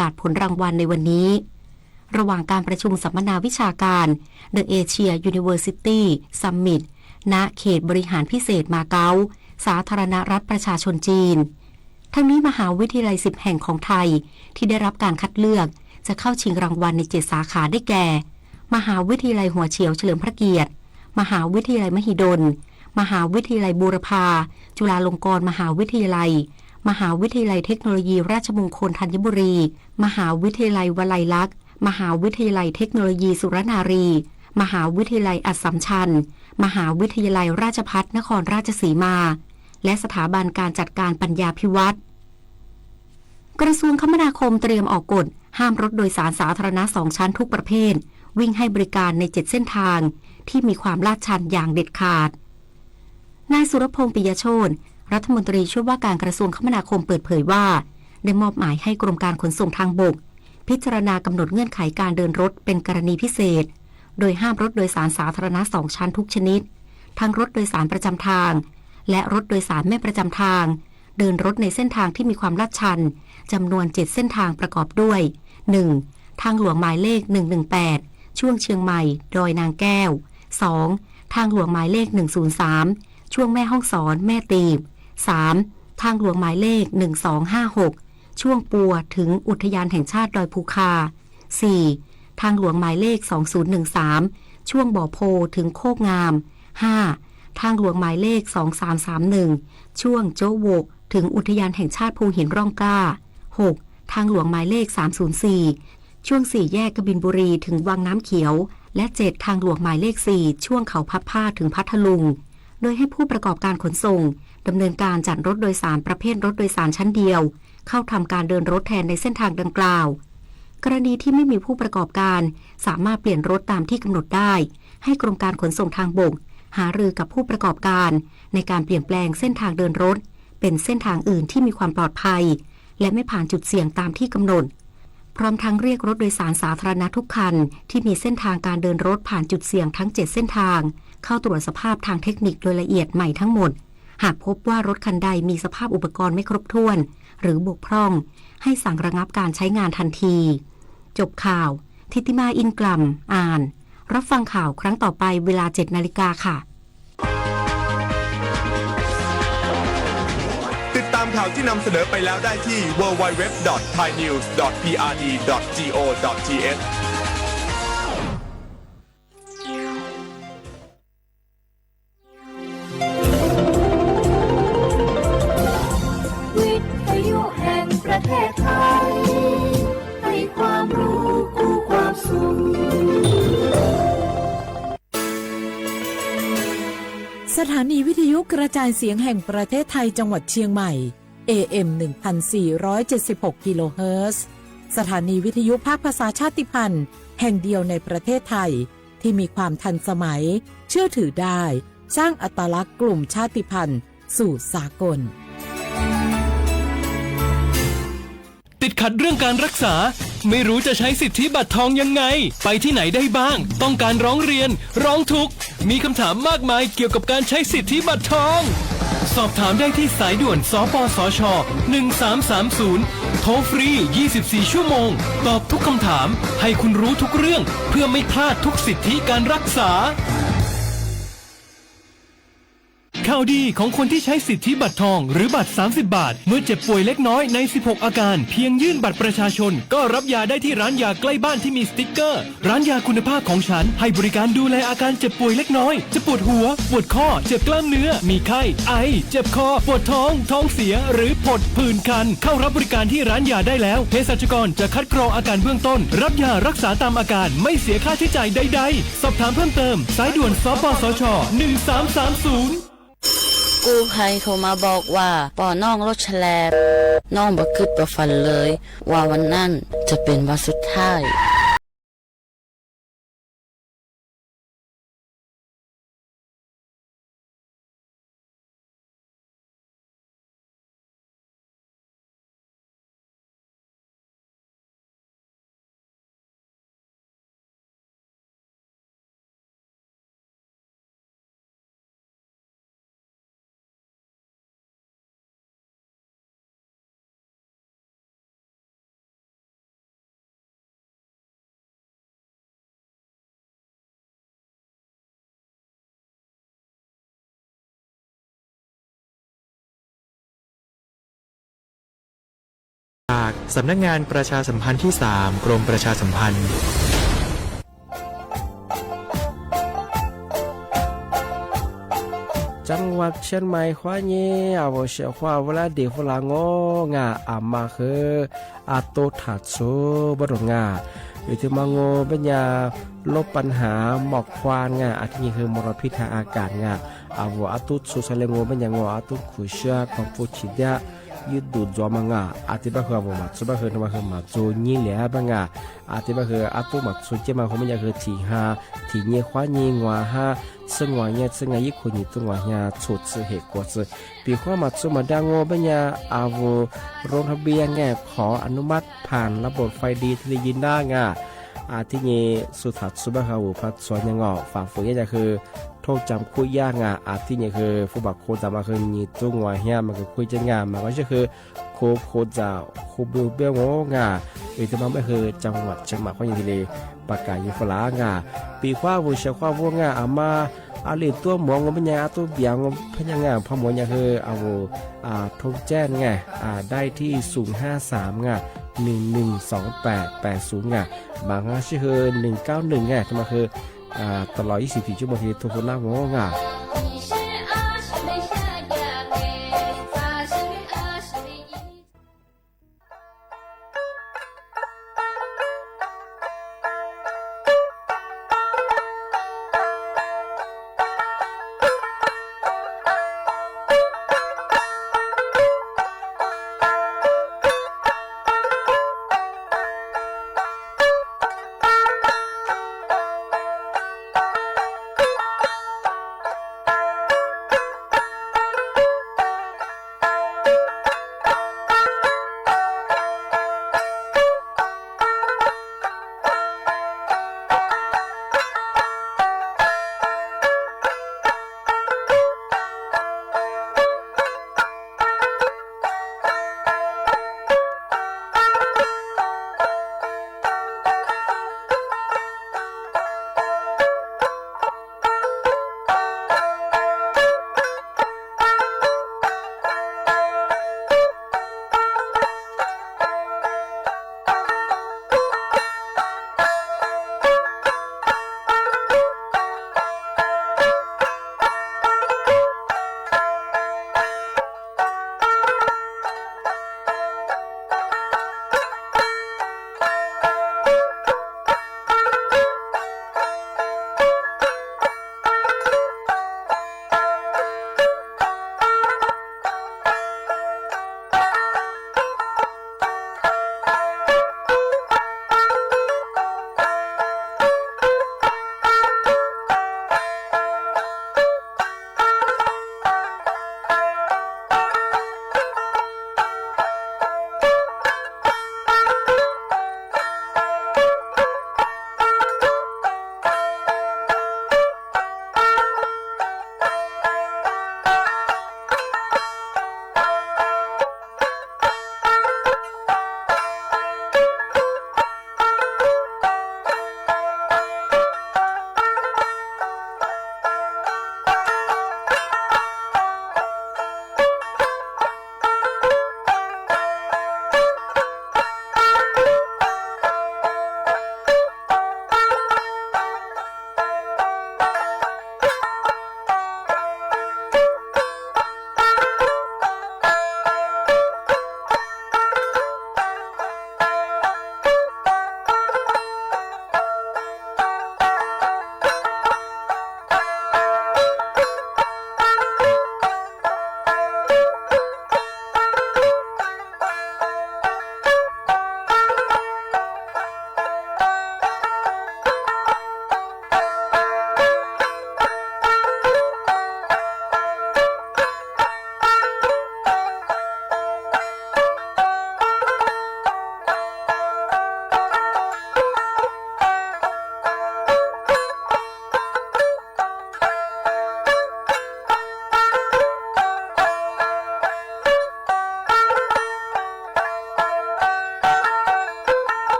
กาศผลรางวัลในวันนี้ระหว่างการประชุมสัมมนาวิชาการ The Asia University Summit ณ เขตบริหารพิเศษมาเก๊าสาธารณรัฐประชาชนจีนทั้งนี้มหาวิทยาลัย10 แห่งของไทยที่ได้รับการคัดเลือกจะเข้าชิงรางวัลใน7 สาขาได้แก่มหาวิทยาลัยหัวเฉียวเฉลิมพระเกียรติมหาวิทยาลัยมหิดลมหาวิทยาลัยบูรพาจุฬาลงกรณ์มหาวิทยาลัยมหาวิทยาลัยเทคโนโลยีราชมงคลธัญบุรีมหาวิทยาลัยวลัยลักษณ์มหาวิทยาลัยเทคโนโลยีสุรนารีมหาวิทยาลัยอัสสัมชัญมหาวิทยาลัยราชภัฏนครราชสีมาและสถาบันการจัดการปัญญาภิวัตรกระทรวงคมนาคมเตรียมออกกฎห้ามรถโดยสารสาธารณะ2 ชั้นทุกประเภทวิ่งให้บริการใน7 เส้นทางที่มีความลาดชันอย่างเด็ดขาดนายสุรพงษ์ปิยโชติรัฐมนตรีช่วยว่าการกระทรวงคมนาคมเปิดเผยว่าได้มอบหมายให้กรมการขนส่งทางบกพิจารณากำหนดเงื่อนไขการเดินรถเป็นกรณีพิเศษโดยห้ามรถโดยสารสาธารณะ2 ชั้นทุกชนิดทั้งรถโดยสารประจำทางและรถโดยสารไม่ประจำทางเดินรถในเส้นทางที่มีความลาดชันจำนวน7 เส้นทางประกอบด้วย 1. ทางหลวงหมายเลข118ช่วงเชียงใหม่ดอยนางแก้ว 2. ทางหลวงหมายเลข103ช่วงแม่ฮ่องสอนแม่ตีบ 3. ทางหลวงหมายเลข1256ช่วงปัวถึงอุทยานแห่งชาติดอยภูคา 4. ทางหลวงหมายเลข2013ช่วงบ่อโพถึงโคกงาม 5. ทางหลวงหมายเลข2331ช่วงโจ๊ะโวกถึงอุทยานแห่งชาติภูหินร่องกล้า 6. ทางหลวงหมายเลข304ช่วง4แยกกบินบุรีถึงวังน้ำเขียวและ7ทางหลวงหมายเลข4ช่วงเขาพับผ้าถึงพัทลุงโดยให้ผู้ประกอบการขนส่งดำเนินการจัดรถโดยสารประเภทรถโดยสารชั้นเดียวเข้าทำการเดินรถแทนในเส้นทางดังกล่าวกรณีที่ไม่มีผู้ประกอบการสามารถเปลี่ยนรถตามที่กำหนดได้ให้กรมการขนส่งทางบกหารือกับผู้ประกอบการในการเปลี่ยนแปลงเส้นทางเดินรถเป็นเส้นทางอื่นที่มีความปลอดภัยและไม่ผ่านจุดเสี่ยงตามที่กำหนดพร้อมทั้งเรียกรถโดยสารสาธารณะทุกคันที่มีเส้นทางการเดินรถผ่านจุดเสี่ยงทั้ง7 เส้นทางเข้าตรวจสภาพทางเทคนิคโดยละเอียดใหม่ทั้งหมดหากพบว่ารถคันใดมีสภาพอุปกรณ์ไม่ครบถ้วนหรือบกพร่องให้สั่งระงับการใช้งานทันทีจบข่าวทิติมาอินกลัมอ่านรับฟังข่าวครั้งต่อไปเวลา 7 นาฬิกาค่ะติดตามข่าวที่นำเสนอไปแล้วได้ที่ www.thainews.prd.go.thวิทยุแห่งประเทศไทยให้ความรู้คู่ความสุขสถานีวิทยุกระจายเสียงแห่งประเทศไทยจังหวัดเชียงใหม่ AM 1476 กิโลเฮิรตซ์สถานีวิทยุภาคภาษาชาติพันธุ์แห่งเดียวในประเทศไทยที่มีความทันสมัยเชื่อถือได้สร้างอัตลักษณ์กลุ่มชาติพันธุ์สู่สากลติดขัดเรื่องการรักษาไม่รู้จะใช้สิทธิบัตรทองยังไงไปที่ไหนได้บ้างต้องการร้องเรียนร้องทุกข์มีคำถามมากมายเกี่ยวกับการใช้สิทธิบัตรทองสอบถามได้ที่สายด่วนสปสช1330โทรฟรี24ชั่วโมงตอบทุกคำถามให้คุณรู้ทุกเรื่องเพื่อไม่พลาดทุกสิทธิการรักษาข่าวดีของคนที่ใช้สิทธิบัตรทองหรือบัตร30 บาทเมื่อเจ็บป่วยเล็กน้อยใน16อาการเพียงยื่นบัตรประชาชนก็รับยาได้ที่ร้านยาใกล้บ้านที่มีสติ๊กเกอร์ร้านยาคุณภาพของฉันให้บริการดูแลอาการเจ็บป่วยเล็กน้อยจะปวดหัวปวดข้อเจ็บกล้ามเนื้อมีไข้ไอเจ็บคอปวดท้องท้องเสียหรือผดผื่นคันเข้ารับบริการที่ร้านยาได้แล้วเภสัชกรจะคัดกรองอาการเบื้องต้นรับยารักษาตามอาการไม่เสียค่าใช้จ่ายใดๆสอบถามเพิ่มเติมสายด่วนสปสช1330กู้ภัยโทรมาบอกว่าป่อน้องรถแฉลบน้องบ่คิดบ่ฝันเลยว่าวันนั้นจะเป็นวันสุดท้าย สำนักงานประชาสัมพันธ์ที่ 3 กรมประชาสัมพันธ์จังหวัดเชียงใหม่ขวาเย่อาวเสียขวาเวลาเด็กฝรั่งงาอามาคืออาโตถัดโซบดงาวิธีมังโงเป็นยาลบปัญหาหมอกควันงาอาทินี้คือมลพิษทางอากาศงาอาวอาตุสุสเลงโงเป็นยางโงอาตุขุเชียคอมฟูชิดะยุดดูดจอมังาอาทิบะคืออาวมาสุบะคือมาคือมาโจนี่แหละบังาอาทิบะคืออาตุมาสุเจมาเขาเป็นยาคือทีหาทีเงี้ยขวาเงี้ยงัวฮาซึ่งว่าเนี่ยซึ่งอายุคนนี้ตัวเนี่ยชุดสื่อเหตุกว่าสื่อปีข้อมาสุมาดังโงปัญญาอาวุโรงทะเบียนแง่ขออนุมัติผ่านระบบไฟดีที่ยินได้งาอาที่นี้สุทัศน์สุบะฮาวพัดสวนยังออกฝ่าฝืนเนี่ยคือโทษจำคุยยากงาอาที่นี้คือผู้บักโคจำมาคือนี่ตัวงัวเฮียมันคือคุยจะงามันก็คือโคจะโคเบลเบลงงาจะมาไม่คือจังหวัดเชียงใหม่ข้อยินดีเลยปากกายิฟลางาปีข้าวุเชียข้าวัวงาอามาอาลีตัวหมองเป็นยังตัวเบียงเป็นยังไงพอหมอยังคือเอาทงแจ้งไงได้ที่053ไง112880ไงบางชื่อคือ191ไงทำไมคือตลอด24ชั่วโมงที่ทุกคนนั่งงงา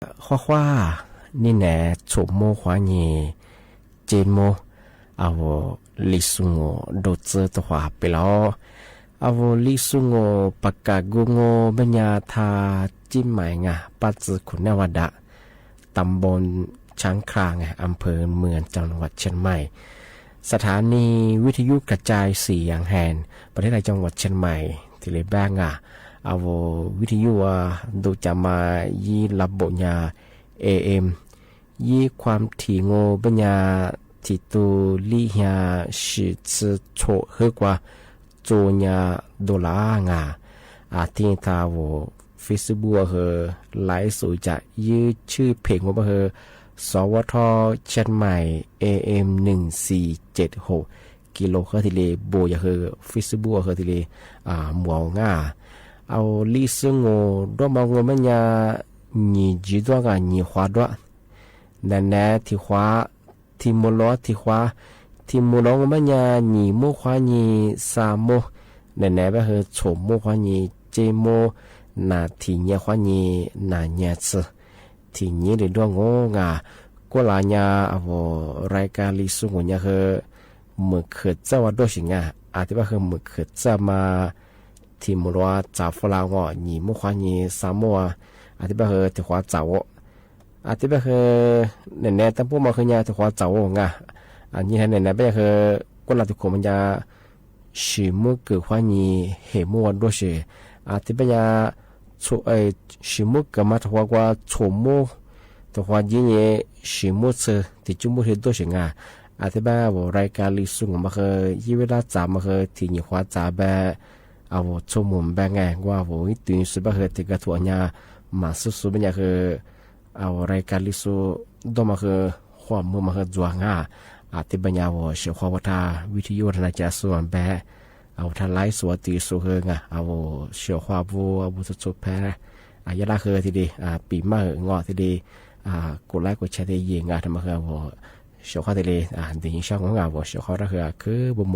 花นี่แหน่โฉมโมขวาเยเจนโมเอาลิสุงโอโดเจตัวไปแล้วเอาลิสุงโอปากกากุงโอบัญญาทาจิ้มหมายงะปัจจุขุนวดะตำบลช้างคลางอำเภอเมืองจังหวัดเชียงใหม่สถานีวิทยุกระจายเสียงแห่งประเทศไทยจังหวัดเชียงใหม่ที่เรียกบ้างเอาวิทยุดูจะมายีระบบยา AM ยีความถี่โงปัญญาที่ตัวลี่ยาสิจะโชเฮกว่าโจญาดอลลาร์ที่ทาวFacebook เฮไลฟ์สู่จะยืดชื่อเพลงว่าเฮสวทเชียงใหม่ AM 1476กิโลเฮิรตซ์ทีเลโบยาเฮ Facebook เฮทีเลหมวง่าเอาลิซึงโงดอมางโงมันยาหนีจีดวหนีขวาดวนั่นแหละที่ขวาที่มลอที่ขวาที่มลองมันยาหนีโมขวาหนีสามโมนั่นแหละไปเฮโฉมโมขวาหนีเจโมนาที่เนียขวาหนีนาเนียซที่นี้เรื่องโง่ก็ลายาารายการลิสุงเนี่ยคือเมื่อเกิดจะว่าด้วยสิ่งอาจจะว่าคือเมื่อเกิดจะมาที่มัวจ่าฝรั่งหนีมุขวาหนีสามมัวอาจจะว่าคือที่ขวาจ่าอาจจะว่าคือเนี่ยตั้งพวกมาคือเนี่ยที่ขวาจ่าอันนี้เนี่ยไม่ใช่คือก็ลาทุกคนมันจะชิมุเกิดขวาหนีเหมัวด้วยสิอาจจะเป็นชิมุกมาถัวกว่าโฉมตัวความยิ่งใหญ่ชิมุเซที่จุ่มมือตัวสิ่งอาจจะแบบรายการลิสุงมาคือยี่เวลาจ่ามาคือที่ยิ่งขวาจ่าแบบโฉมแบบไงว่าตื่นสุดแบบคือที่กระถั่วเนี่ยมาสุดๆเป็นอย่างคือรายการลิสุตัวมาคือความมือมาคือจวงอาจจะเป็นอย่างเชื่อความว่าวิทยุธนาจารย์ส่วนแบบทลายสวัสดีสุเฮงเชื่อความบูสุดแพ้ยาลาคือทีดีปีมากงอทีดีกดไลค์กดแชร์ทียิงทำมาคือเชื่อความทีดีดียิ่งช่างของเชื่อความรักคือบุโม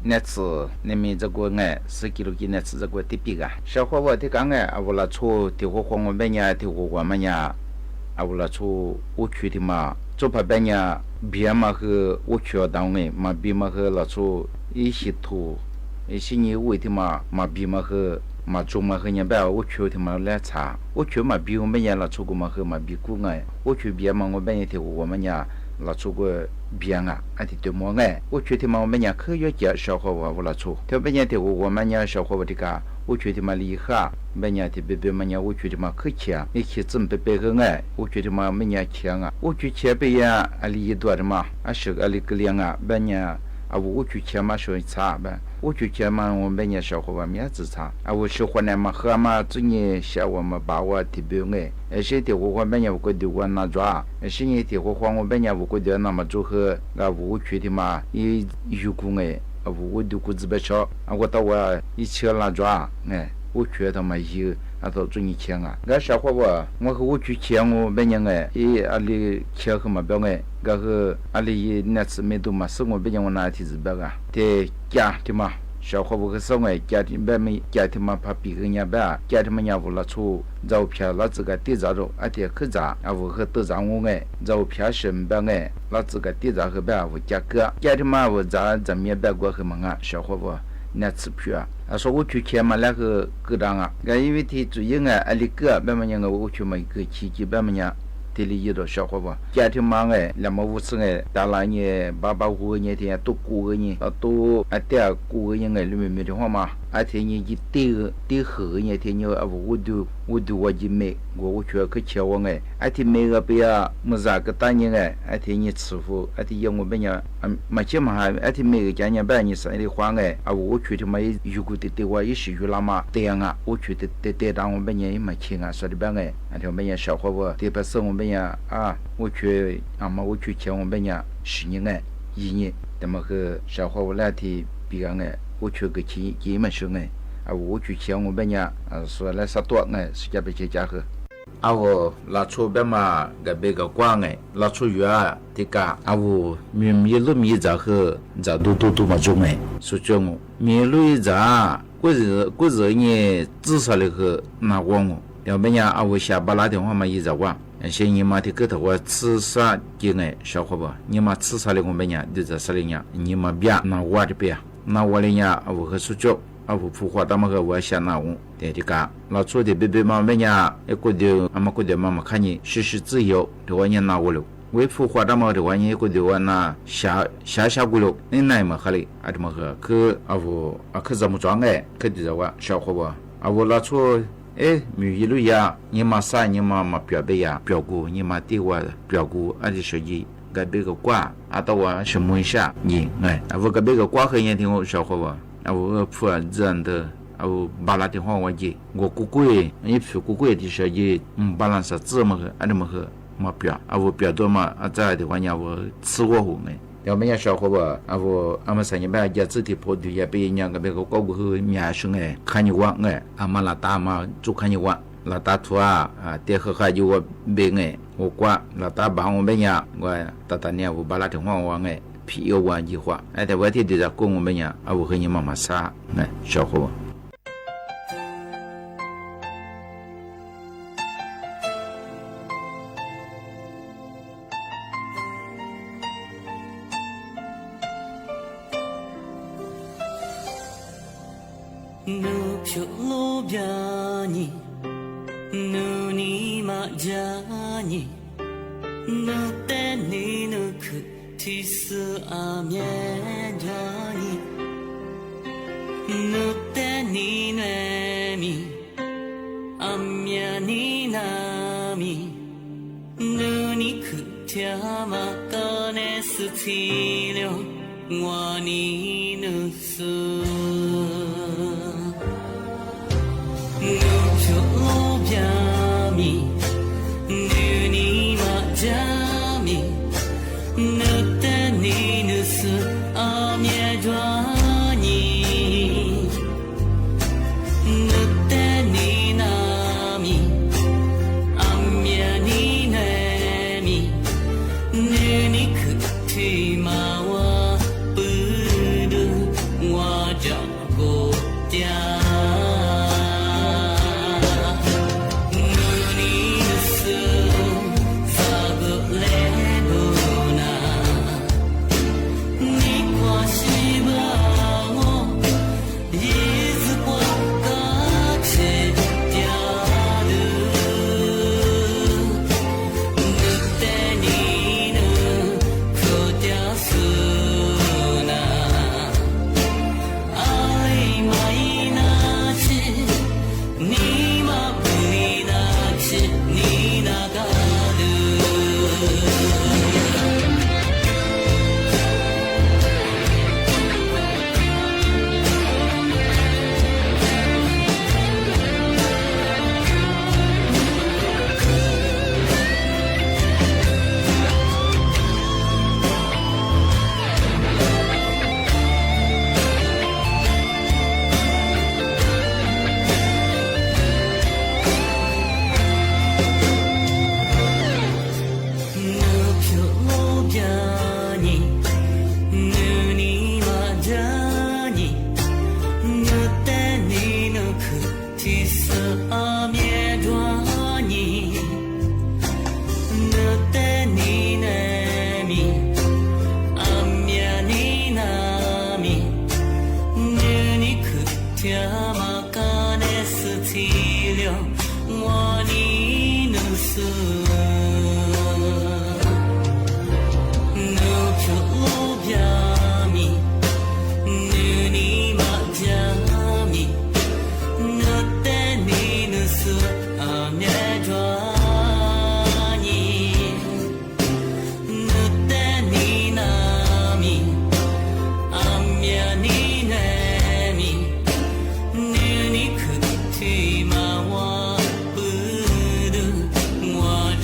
那次那边这个哎10几路那次这个地比个，小伙我的讲哎，啊我拉出的火黄我们呀，的火我们呀，啊我拉出我去的嘛，做怕别呀，别嘛和我去单位嘛，别嘛和拉出一些图，一些你为的嘛，嘛别嘛和。嘛中嘛和人家我去他妈来查，我去嘛比我们家拉出个嘛和嘛比古哎，我去别嘛我们也听我们家拉出个别啊，俺的对么哎，我去他妈我们家科学家小伙我拉出，他别人听我们家小伙的个，我去他妈厉害，别人的别们家我去他妈可强，一起真别个哎，我去他妈们家强啊，我去前边呀啊里多的嘛，啊是啊里个两啊，别人。啊，我去前嘛说查呗，我去前嘛我们家小伙伴面子查，啊，我喜欢呢嘛和嘛今年下我们把我提标哎，而且的我们家我对我那抓，而且呢的我们家我对那么做和，啊，我去的嘛一有功哎，啊，我对我这边少，啊，我到我一起那抓哎，我觉得嘛有。啊，到中年钱啊！俺小伙伴，我和我去钱我别人哎，阿里钱和嘛表哎，然后阿里那次没多嘛，是我别人我拿提子表啊，在家的嘛，小伙伴和生哎，家庭别没家庭嘛，怕别个人别，家庭嘛人屋拉出照片，拉这个地咋着，阿点可咋，啊我和都咋我哎，照片身边哎，拉这个地咋和别我价格，家庭嘛我咋面别过和嘛啊，小伙伴。那次票啊，说我去前嘛那个各档啊，因为他主要啊，阿里个别么样个我去嘛一个期间别么样，这里有多小伙伴，家庭嘛哎，那么我是哎，大了呢，爸爸我呢天都过个呢，都啊点过个人哎，里面没的话嘛，啊天呢一对后呢天呢啊我就我就没，我去去前我哎，啊天没个别啊，么啥个大人哎，啊天呢师傅，啊天要我别人啊，嘛起码还啊天每个家人别人生的话哎，啊我去的嘛如果的我也是有那么这样啊，我去的当我别人也没钱啊，说的别哎，啊天别人小伙伴，特别是我别人啊，我去啊嘛我去前我别人10年哎1年，那么个小伙伴来的比个哎，我去个几么兄哎。啊，我去前我别人啊，说来啥多哎，是家别去家伙。啊，我拉出别嘛个别个光哎，拉出远啊，这个啊我米路米咋和咋都嘛中哎，说叫我米路一咋，过日呢至少那个那光我，要不然啊我下班那电话嘛一直忘。现你妈的个头我吃啥的哎，小伙伴，你妈吃啥的我别人就在啥的呀，你妈别那我的别，那我的呀我和说叫。啊，我普话他们和我想那我对的个，老初的别嘛别呀，一个的俺们个的妈妈看你事自由，的我人拿我了，我普话他们的我人一个的我那下过了，你那么好嘞，啊这么个，可啊我啊可怎么装哎，可的我小伙伴，啊我老初哎没一路呀，你妈啥你妈表白呀，表姑你妈对我表姑，啊这手机。个别个挂，啊到我什么一下你哎，啊我个别个挂和人听我小伙伴。啊，我普这样的，啊，我把那电话我接，我姑姑诶，你去姑姑的时候，把那啥子么个，啊这么个，嘛表，啊我表多嘛，啊这的话呢，我吃过红诶，要么呀小伙伴，啊我俺们3年半家自己跑的也被人家个别个搞过后面生诶，看你玩诶，啊嘛那大嘛就看你玩，那大图啊，啊电话还有我别诶，我挂那大帮我别人，我大年我把那电话我诶。皮有玩计划，哎，在外地的跟我们讲，啊，我和你妈妈杀，哎，小伙伴。Nu pyo biani, nu ni ma jani, nu te ni nu ku. 提示阿面着你，努得你那米，阿面你那米，努你可听嘛个那是提了我你努苏，努就表米，努你嘛加米。ぬてにぬすあみえじわにぬてになみあみえにねみぬにくてまわぶるわ了我的怒视。我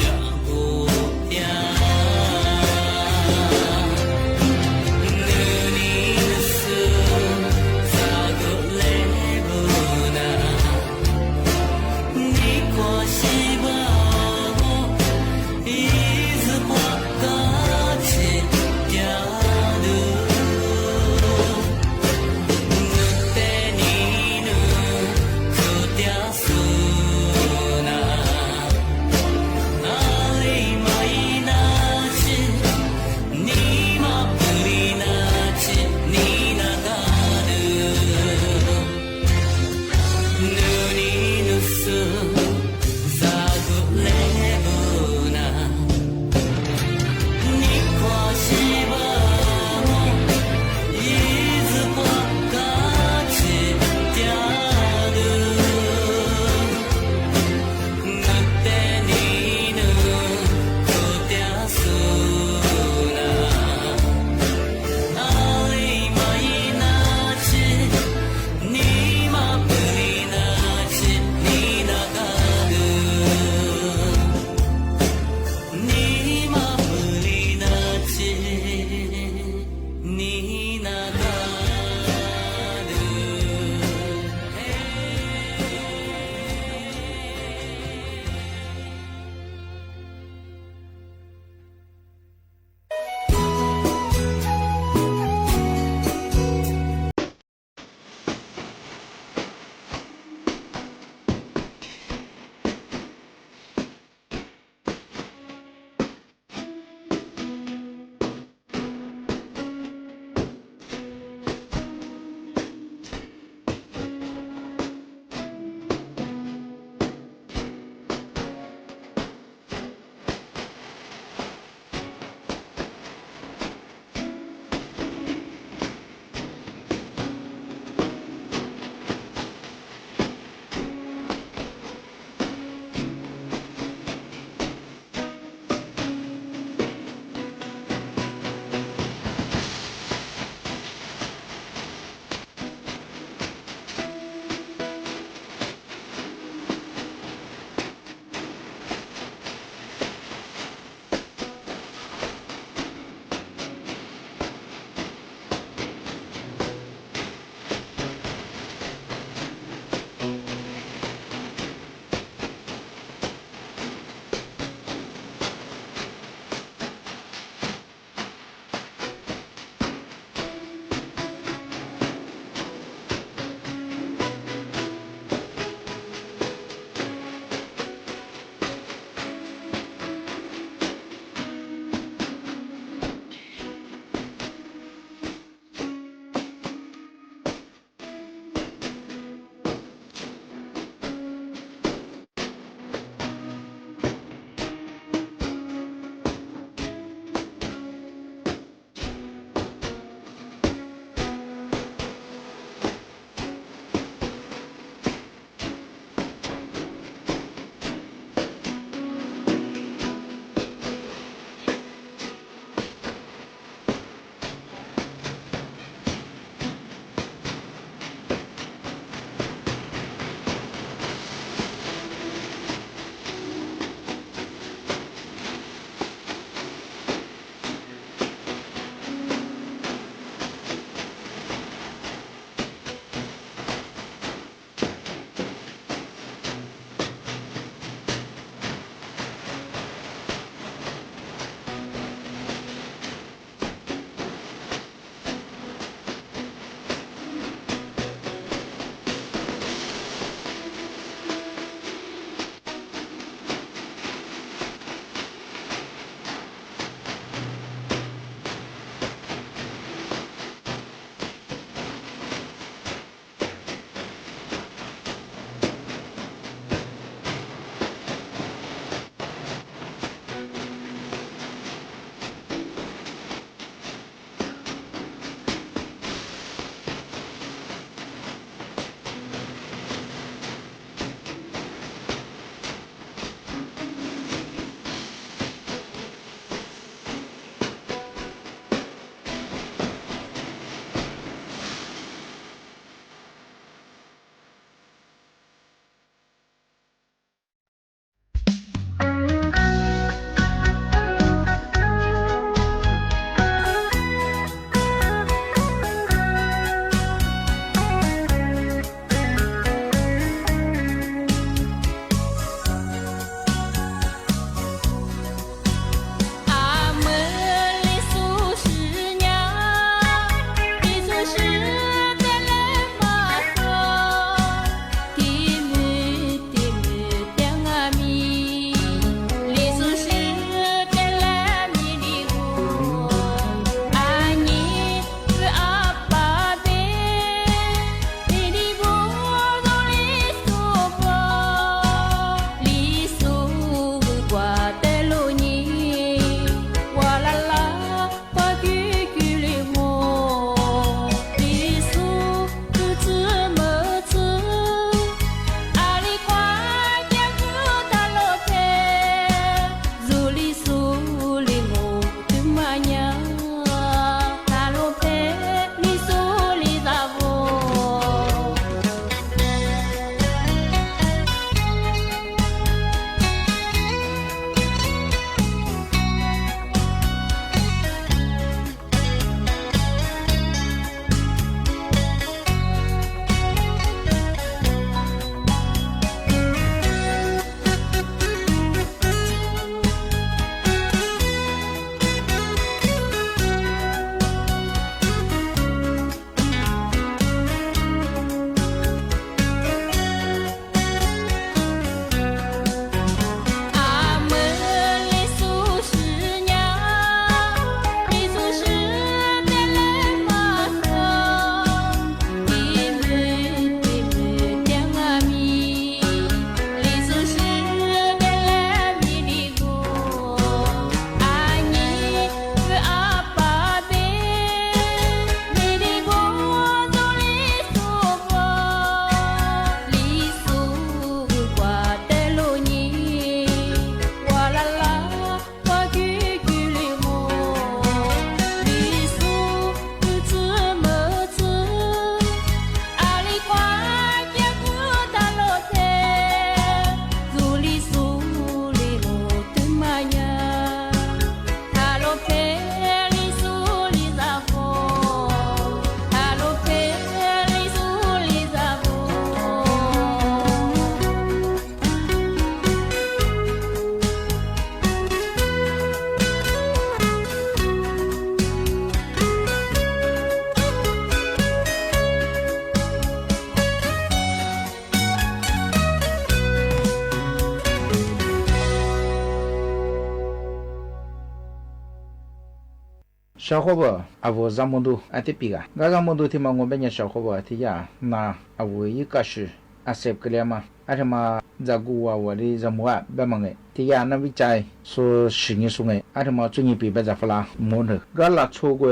小伙伴啊我咱们都啊这比啊咱们都听嘛我们小伙伴提呀那啊我一个是啊谁个了嘛啊什么在古啊我的什么啊别忙哎提呀那วิจัย说实验说哎啊什么专业比别在弗拉摩的俺拉出过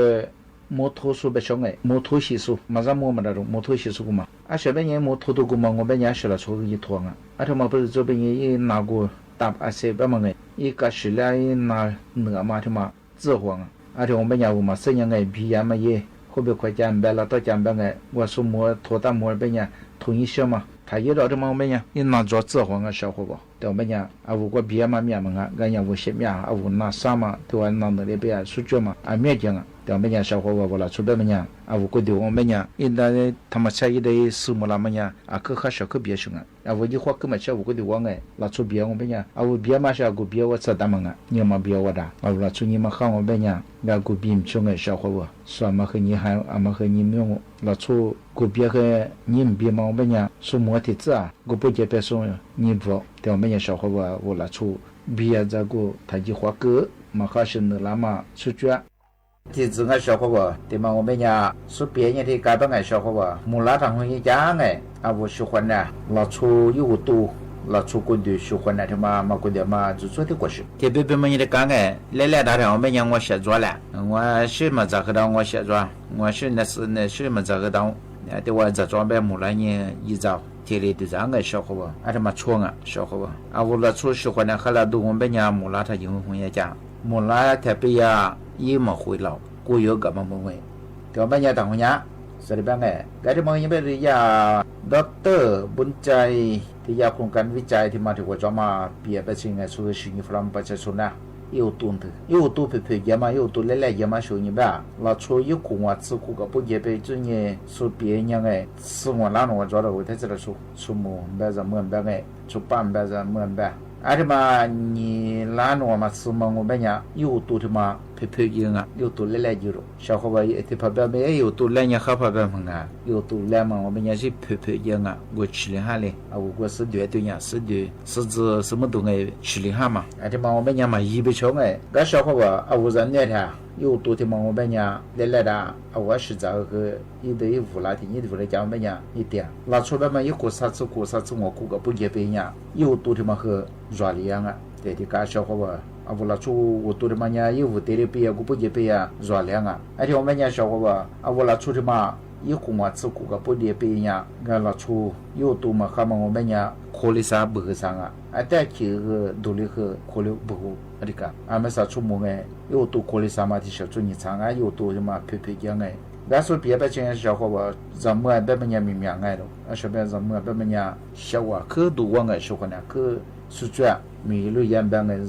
摩托数别上哎摩托系数马上摩那种摩托系数个嘛啊小边人摩托都个嘛我边人学了出一坨啊啊什么不是这边也拿过打啊谁别忙哎一个是来拿那嘛什么自黄啊我们家我们生养哎比呀嘛也会不会讲白了到讲白哎我说摩托大摩边人同一些嘛他也到这么边人也拿着自黄啊小伙伴对我们讲啊我个别嘛面嘛啊俺家我些面啊我拿啥嘛对我拿那边数据嘛啊面讲啊对我们讲小伙伴我了出边么讲啊我个对我们讲现在他们下一代什么了么讲啊可还小可别凶啊啊我一话根本小我个对我哎了出别我们讲啊我别嘛小个别我知道嘛啊你嘛别我的啊我了出你们看我们讲那个别凶哎小伙伴说嘛和你还啊嘛和你没有了出个别和你别嘛我们讲说摩的子啊个不接别说你不对我们讲小伙伴我了出别这个他就话个嘛还是那啦嘛出去ที่จริงอ่ะ小伙伴ที่มา我们เนี่ยสุเปียเนี่ยที่กลายเป็นไง小伙伴มูลทางหัวใจไงอาวุธสุขวัญเนี่ยเราชูอยู่ตู้เราชูกุดูสุขวัญเนี่ยที่มากุดูมาจุดสุดที่กว่าสิที่เป็นมันยังได้กันไงเล่ๆได้เราไม่ยังว่าเสียจ้าแหละว่าชื่อมาจากเราว่าเสียจ้าว่าชื่อเนี่ยชื่อมาจากเราแต่ว่าจะจ้าแบบมูลเนี่ยยี่เจ้าที่เรียนจากไง小伙伴อาจจะมาช่วงอ่ะ小伙伴อาวุธเราชูสุขวัญเนี่ยเขาเราดู我们เนี่ยมูลทางหัวใจมูลที่เป็นยายี่มาคุยเรากู有个么么喂，แต่ว่าเนี่ยต่างคนเนี้ยสริบังไงก็ที่มองยังเป็นยาด็อกเตอร์บุญใจที่ยาโครงการวิจัยที่มาถึงว่าจะมาเปลี่ยนไปสิ่งไงสุดสิ่งฟลัมประชาชนนะ有ตุนถือ有ตุเพื่อๆยามา有ตุเล่ๆยามาช่วยนี่บ้าเราช่วยยุคว่าสุขกับผู้เยี่ยมไปจุนเนี่ยสุดเปลี่ยนยังไงสิ่งว่าล้านว่าจะเราที่จะสู้ชั่วโมงแบบจะเหมือนแบบไงชุบปั้นแบบจะเหมือนแบบอาทิมานี่ล้านว่ามาสมองแบบเนี่ยอยู่ตัวที่มาเพื่อๆยังอ่ะอยู่ตัวเล่ๆอยู่ชาวเขาว่าที่พแบบไม่อยู่ตัวเล่เนี่ยเขาพแบบมึงอ่ะอยู่ตัวเล่มันว่าแบบเนี่ยที่เพื่อๆยังอ่ะกูชิลิฮาเลยเอากู是对对呀是对是指什么东西ชิลิฮา嘛อาทิมาว่าแบบเนี่ยมายีไปชงไงก็ชาวเขาว่าเอา人เนี่ยท่าอยู่ตัวที่มองว่าแบบเนี่ยเล่ๆด่าเอาว่า是这个一对一无拉的一对来讲แบบเนี่ย一点拉出แบบมัน有กู啥子我กูก็不接被เนี่ยอยู่ตัวที่มาคือรอเลี้ยงอ่ะแต่ที่การชาวเขาว่าอาวุธชูวัตถุมันเนี่ยยิ่งวัตถุเปียกูพูดเยอะเปียรัวเลี้ยงอ่ะไอ้ที่ผมไม่เนี่ยชอบว่าอาวุธชูที่มายิ่งคงว่าสุกุกับพูดเยอะเปียเนี่ยงั้นเราชูยิ่งตัวมาข้ามันผมไม่เนี่ยโคลิซาบุกสังอ่ะไอ้แต่คือดูเลยคือโคลิบุกอะไรกันอ่ะไม่สักชั่วโมงไงยิ่งตัวโคลิซามาที่ชอบจุนี่สังอ่ะยิ่งตัวที่มาเพื่อยังไง但是别的这些小伙伴怎么别人家明明爱的啊这边怎么别人家小啊可多我爱说话呢可是这米路沿边的人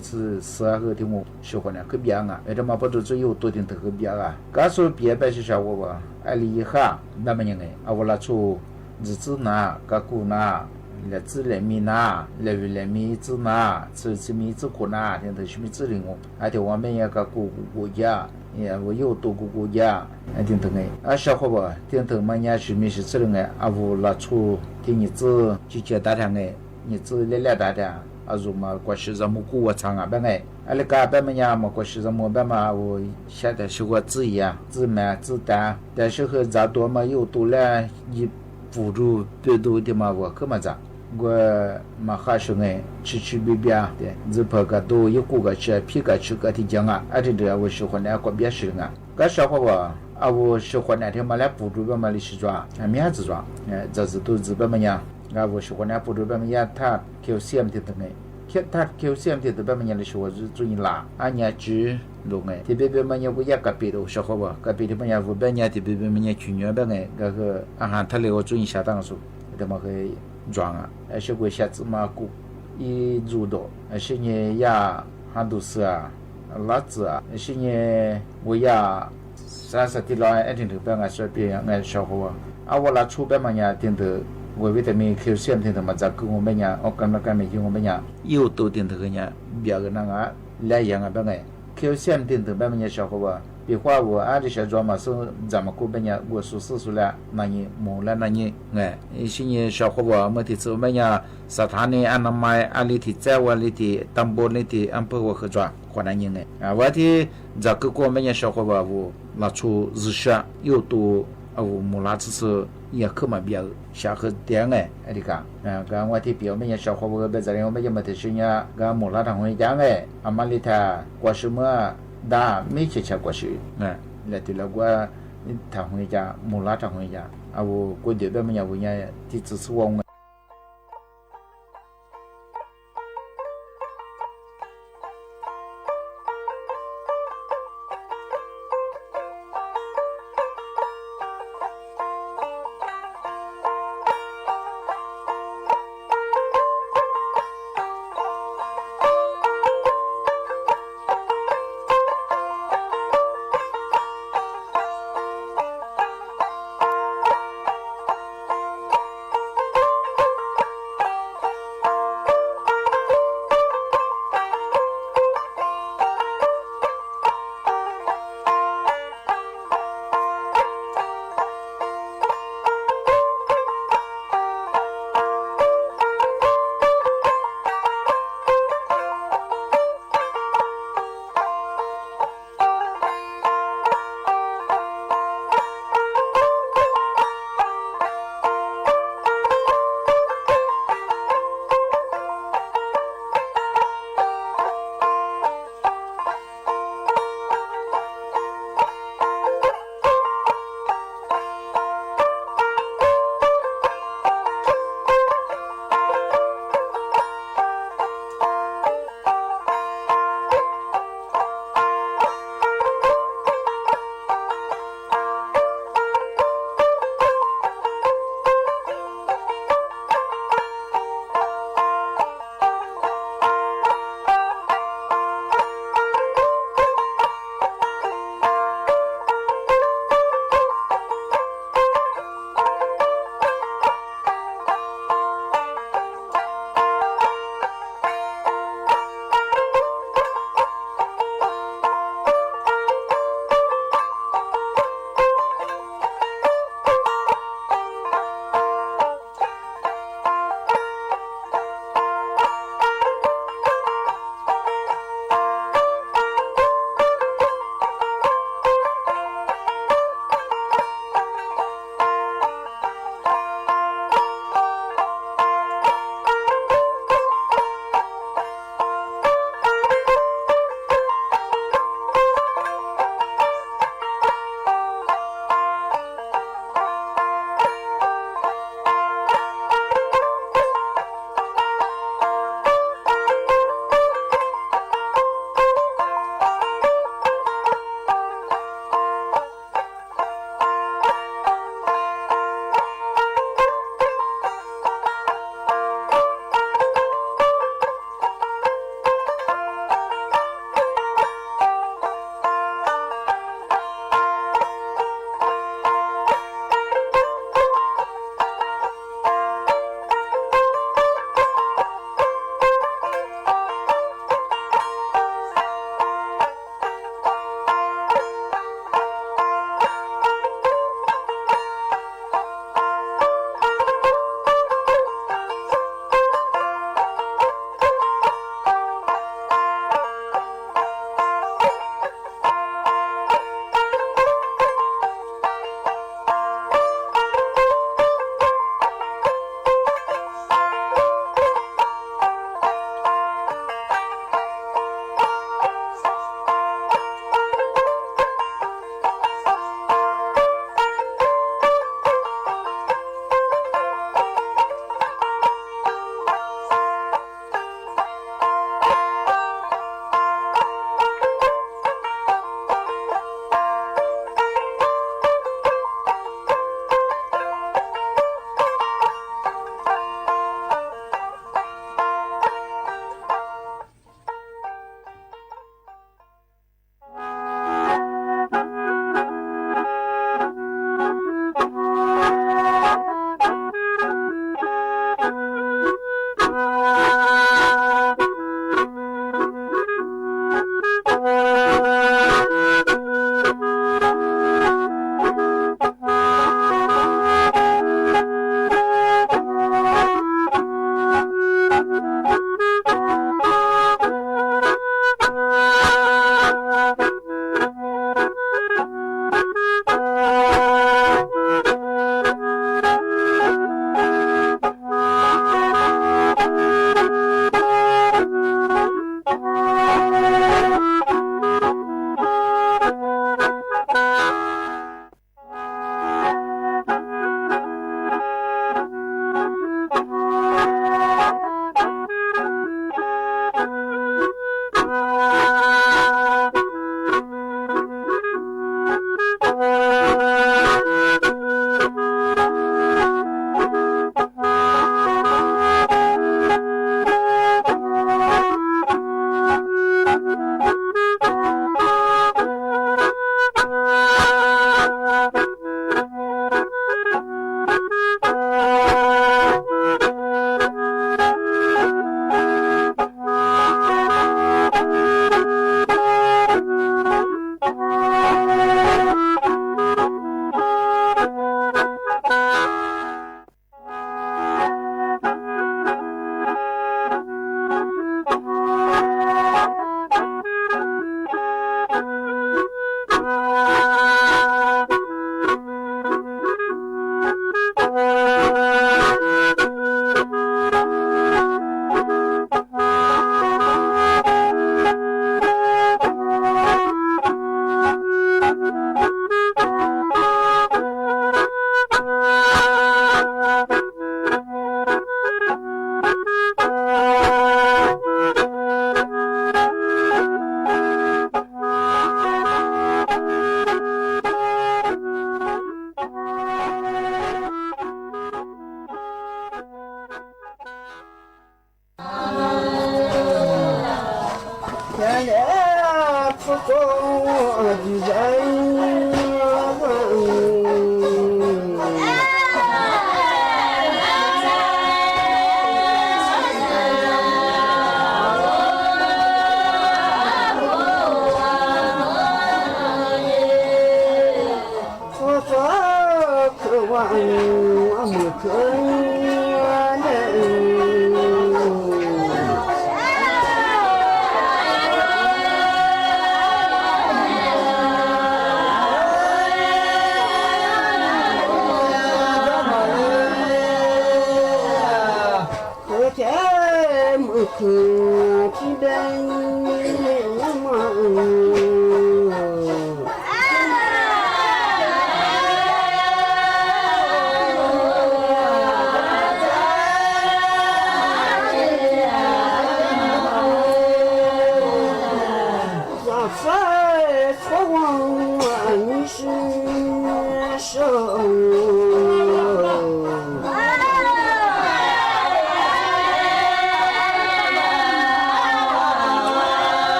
是12个题目说话呢可别啊这嘛不都只有多点特别啊但是别的小伙伴爱厉害那么样哎啊我拉出日子拿个股拿来自人民拿来为人民自拿自民自国拿现在什么自领我而且我们也个国家也我有多个国家听懂没啊小伙伴听懂嘛伢是没是自领哎啊我拉出听你自去接大堂哎你自来大堂啊如嘛过去咱们过我长啊ben哎啊那个ben嘛伢嘛过去咱们ben嘛我现在是个自呀自买自担但是和咱多嘛有多了一辅助别多的嘛我干嘛咋我嘛还是哎吃别别的日跑个都有个吃皮个吃个的讲啊啊这个我喜欢那个别是啊个小伙伴啊我喜欢那天嘛来辅助吧嘛里是抓啊面子抓这是都日本嘛呀啊我喜欢那辅助吧嘛呀他calcium的哎他calcium的吧嘛呀里是我是注意啦啊伢只龙哎特别嘛呀我也个别的小伙伴个别的嘛呀我本呀特别嘛呀去年吧哎个อาหารทะเล我注意下当数这么个装啊而且我下次嘛过一入到而且呢呀很多事啊辣子啊而且呢我呀30的来一定的办啊随便俺小伙啊我拉出办嘛呀定的我为的没calcium定的嘛在跟我们呀我跟那个没用我们呀有多定的个呀别个那个来样啊办哎 calcium 定的别么小伙伴，比话我按这些做嘛是咱们过别人我说是了，那你没了那你哎，一些人小伙伴么的做么样，สถานีอนามัยอะไรที่แจ้วอะไรที่ตำบลอะไรที่อำเภอว่าคือจ้าคนนั้นยังไงว่าที่จะก็过么样小伙伴我拿出日下有多木拉只是也可嘛比较下和点哎，你看刚我ที่表么样小伙伴别在人我们么的是呀，刚木拉ทาง回讲哎，阿玛里他过什么daไม่ใช่ชากว่าชื่อแล้วที่เราว่าทาง回讲木拉ทาง回讲กูเดี๋ยวแบบมันอย่างว่าที่จะสวง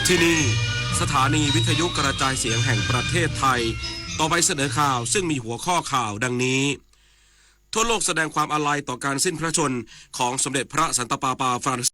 ที่นี่สถานีวิทยุกระจายเสียงแห่งประเทศไทยต่อไปเสนอข่าวซึ่งมีหัวข้อข่าวดังนี้ทั่วโลกแสดงความอาลัยต่อการสิ้นพระชนม์ของสมเด็จพระสันตะปาปาฟรานซิส